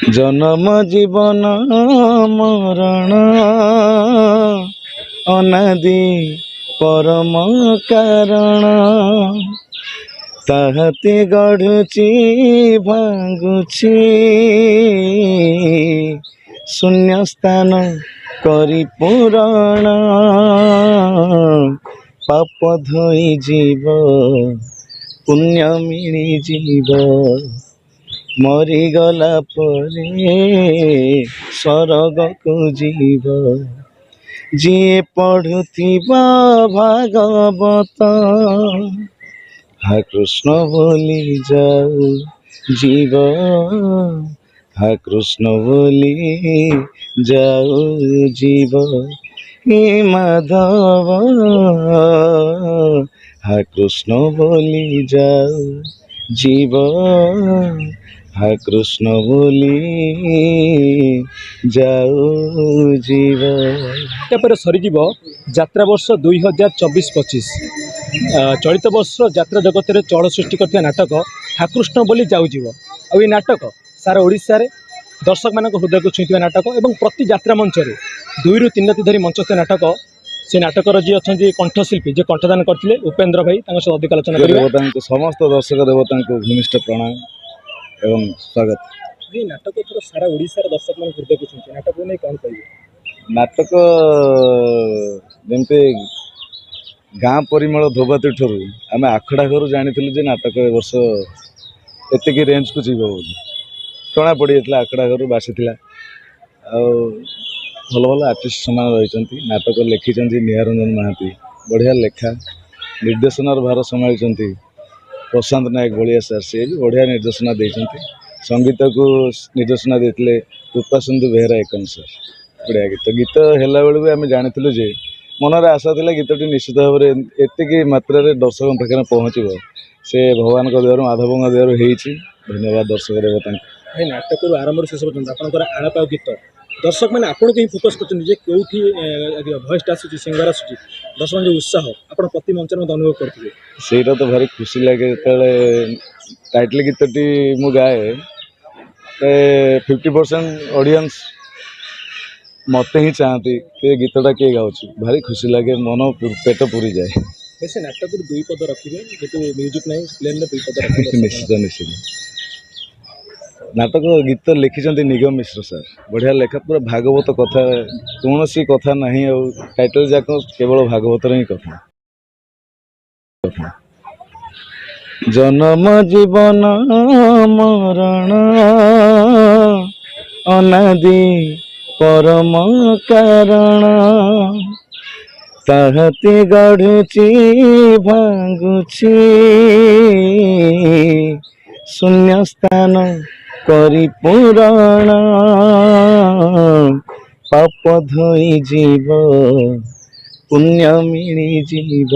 जन्म जीवन मरण अनादि परम कारण ताहते गढ़ुची भांगुची शून्य स्थान करी पुराण पाप धोई जीव पुण्य मिली जीव मरीगला परे स्वर्ग को जीव जी पढ़ुथिबा भागवत हा कृष्ण बोली जाऊ जीव हा कृष्ण बोली जाऊ जीव हे माधव हा कृष्ण बोली जाऊ जीव हा कृष्ण बोली जाऊ जीव। पर सरीजीव यात्रा वर्ष 2024-25 चलित वर्ष यात्रा जगत में चल सृष्टि कर नाटक ठाकृष्ण बोली जाऊ जीव आ ये नाटक सारा ओडिशा रे दर्शक मान हृदय को छुईवा नाटक और प्रति यात्रा मंच 2 ରୁ 3 ରାତି धरी मंचस्थ नाटक से नाटकर जी अच्छा कंठशिल्पी जे कंठदान करते उपेन्द्र भाई सहित अधिक आलोचना देवता समस्त दर्शक देवता को भूमिष्ठ प्रणाम एवं स्वागत। ये नाटक थोड़ा सारा ओडिशा दर्शक मान हृदय को छुई नाटक नहीं कौन कहे नाटक जमते गाँ परिमल धोबाती ठूँ आम आखड़ा घर जानी जे नाटक ए वर्ष एतिकी रेंज को जीव बोली जना पड़ी जाता आखड़ा घर बासी भल भल आर्टिस्ट समान रही नाटक लिखिं निहारंजन महांती बढ़िया लेखा निर्देशनार भार संभाली प्रशांत नायक बलिया सार सी भी बढ़िया निर्देशना देते संगीत को निर्देशना देते कृपा सिंधु बेहरा एकन सर बढ़िया गीत गीत है बेलू आम जानी जे मनरे आशा था गीतटी निश्चित भाव में एतिकी मात्रा दर्शकों पाखे पहुँचब से भगवान दयार माधव दयार धन्यवाद दर्शक देवता नाटक आरंभ शेष पर्यटन आपंकर आलाप गीत दर्शक मैंने आपन कहीं फोकस कर भयस आसूँ सिंगर आसूँ दर्शक जो उत्साह आप प्रति मंच में अनुभव करते सेटा तो भारी खुशी लगे टाइटल गीतटी मु गाए 50% ऑडियंस मत ही चाहती कि गीतटा किए गाँच भारी खुशी लगे मन पेट पूरी जाए वैसे नाटक 2 पद रखिए जेतु म्यूजिक नहीं प्लेन में 2 पद रखिए निश्चित निश्चित नाटक गीत लिखिं निगम मिश्र सर बढ़िया लेखा पूरा भागवत कथा कौन सी कथा नहीं टाइटल जाक केवल भागवत ही कथा जन्म जीवन मरण अनादि परम कारण ताहते गढ़ुची भांगुची शून्य स्थान करी पुराण पाप धोई जीव पुण्य मिली जीव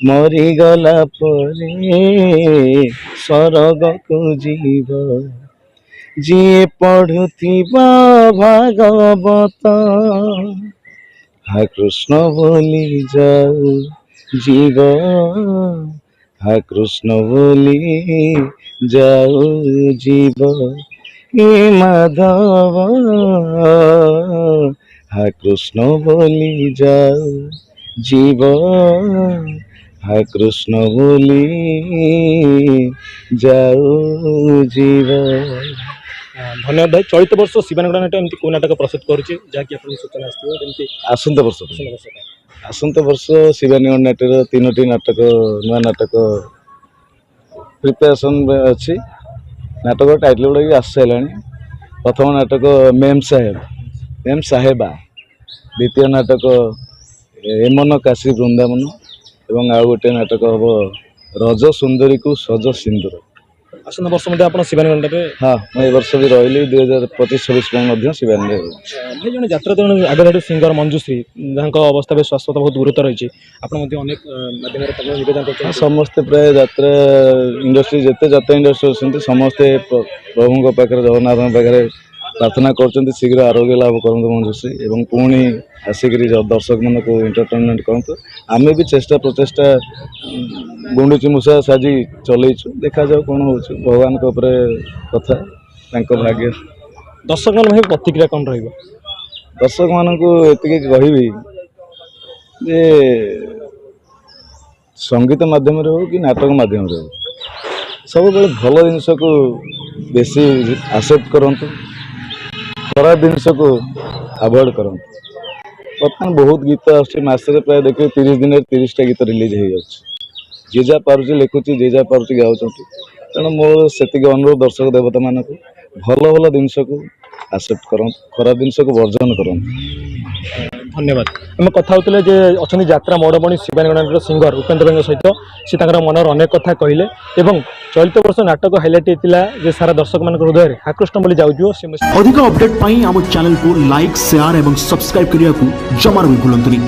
मरीगला परे स्वर्ग को जीव जी पढ़ुथिबा भागवत हा कृष्ण बोली जाऊ जीव हा कृष्ण बोली जाऊ जीव हे माधव हा कृष्ण बोली जाऊ जीव हा कृष्ण बोली जाऊ जीव। धन्यवाद भाई चलित वर्ष शिवानगढ़ नाटक एमती को नाटक प्रस्तुत करुचे जहाँकि आपको सूचना आसंत वर्ष शिवानगढ़ नाट्यर 3टी नाटक नुआ नाटक प्रिपेरेसन अच्छी नाटक टाइटल गुड़ा भी आस सारा प्रथम नाटक मेम साहेबा द्वितीय नाटक एमन काशी वृंदावन एवं आउ गोटे नाटक हम रज सुंदरी को सज सिंदूर आसंत वर्ष में आप शिवानगढ़ हाँ मैं वर्ष भी रही 2025-26 शिवानगढ़ भाई जन यात्रा जन आगे सिंगर मंजुश्री जहाँ अवस्था भी स्वास्थ्य बहुत गुरुतर रही अनेक माध्यम निवेदन कर समस्ते प्राय यात्रा इंडस्ट्री जिते यात्रा इंडस्ट्री अच्छे समस्ते प्रभु पाखे जगन्नाथ पाखे प्रार्थना कर शीघ्र आरोग्य लाभ करूँ मंजुश्री एवं पुणी आसिक दर्शक मन को एंटरटेनमेंट करूँ आम भी चेष्टा प्रचेषा गुंडुची मूषा साजी चलईचु देखा जाऊ कौन हो भगवान कथा ତାଙ୍କ ଭାଗ୍ୟ। ଦର୍ଶକମାନଙ୍କ ଭାଇ ପ୍ରତିକ୍ରିୟା କ'ଣ ରହିବ? ଦର୍ଶକମାନଙ୍କୁ ଏତିକି କହିବି ଯେ ସଙ୍ଗୀତ ମାଧ୍ୟମରେ ହେଉ କି ନାଟକ ମାଧ୍ୟମରେ ହେଉ ସବୁବେଳେ ଭଲ ଜିନିଷକୁ ବେଶୀ ଆକ୍ସେପ୍ଟ କରନ୍ତୁ, ଖରାପ ଜିନିଷକୁ ଆଭଏଡ଼ କରନ୍ତୁ। ବର୍ତ୍ତମାନ ବହୁତ ଗୀତ ଆସୁଛି, ମାସରେ ପ୍ରାୟ ଦେଖିବେ 30 ଦିନରେ 30ଟା ଗୀତ ରିଲିଜ୍ ହେଇଯାଉଛି। ଯିଏ ଯାହା ପାରୁଛି ଲେଖୁଛି, ଯିଏ ଯାହା ପାରୁଛି ଗାଉଛନ୍ତି। ତେଣୁ ମୋର ସେତିକି ଅନୁରୋଧ ଦର୍ଶକ ଦେବତାମାନଙ୍କୁ, ଭଲ ଭଲ ଜିନିଷକୁ ଆକ୍ସେପ୍ଟ କରନ୍ତୁ, ଖରାପ ଜିନିଷକୁ ବର୍ଜନ କରନ୍ତୁ। ଧନ୍ୟବାଦ। ଆମେ କଥା ହେଉଥିଲେ ଯେ ଅଛନ୍ତି ଯାତ୍ରା ମୌଡ଼ମଣି ଶିବାନୀଗଣର ସିଙ୍ଗର ଉପେନ୍ଦ୍ର ବେଙ୍କ ସହିତ। ସେ ତାଙ୍କର ମନର ଅନେକ କଥା କହିଲେ ଏବଂ ଚଳିତ ବର୍ଷ ନାଟକ ହାଇଲାଇଟ୍ ହେଇଥିଲା ଯେ ସାରା ଦର୍ଶକମାନଙ୍କ ହୃଦୟରେ ଆକୃଷ୍ଟ ବୋଲି ଯାଉଥିବ। ଅଧିକ ଅପଡେଟ୍ ପାଇଁ ଆମ ଚ୍ୟାନେଲକୁ ଲାଇକ୍, ସେୟାର ଏବଂ ସବସ୍କ୍ରାଇବ୍ କରିବାକୁ ଜମାରୁ ବି ଭୁଲନ୍ତୁନି।